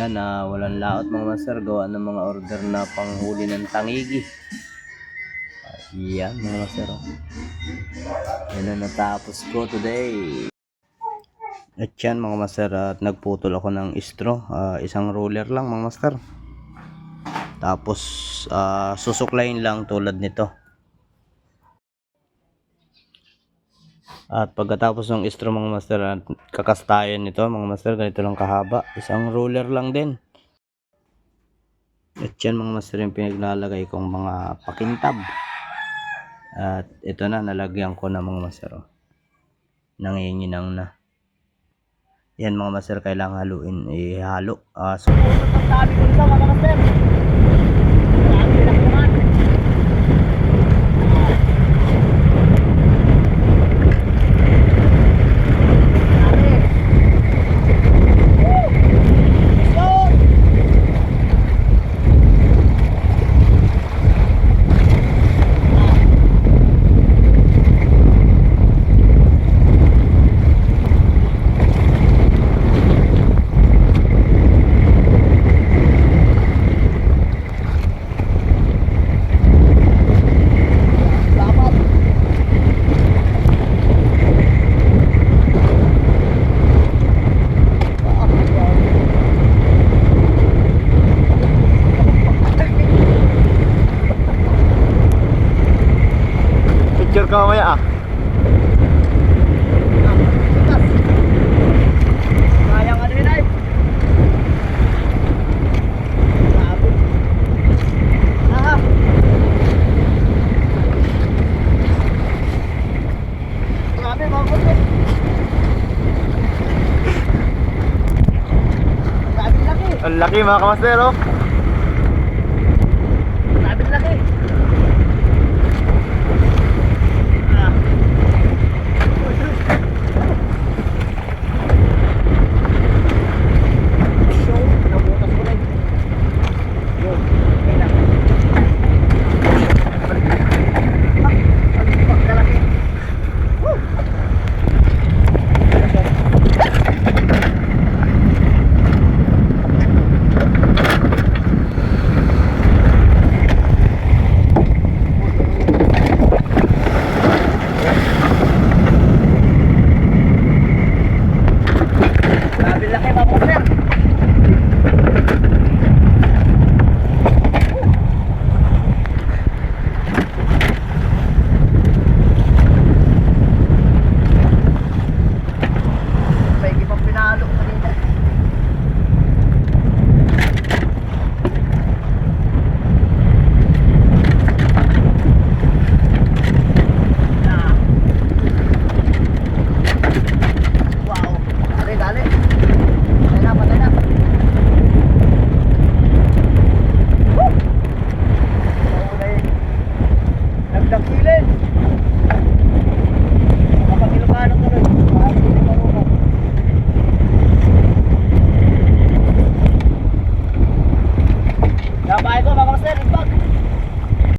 Ayan, walang laot mga master. Gawa ng mga order na panghuli ng tangigi. Ayan mga master. Yan na natapos ko today. At yan mga master, at nagputol ako ng straw. Isang roller lang mga master. Tapos susuklayin lang tulad nito. At pagkatapos ng straw mga master, kakastayan nito mga master, ganito lang kahaba. Isang roller lang din. At yan mga master yung pinaglalagay kong mga pakintab. At ito na, nalagyan ko na mga master. Nanginginang na. Yan mga master, kailangan haluin. Ihalo. So sabi ko nito mga master. Marami lang naman. Picture ka mamaya Sayang ano yun ay. Grabe. Grabe mga kuto. Grabe laki. Ang laki mga kamaster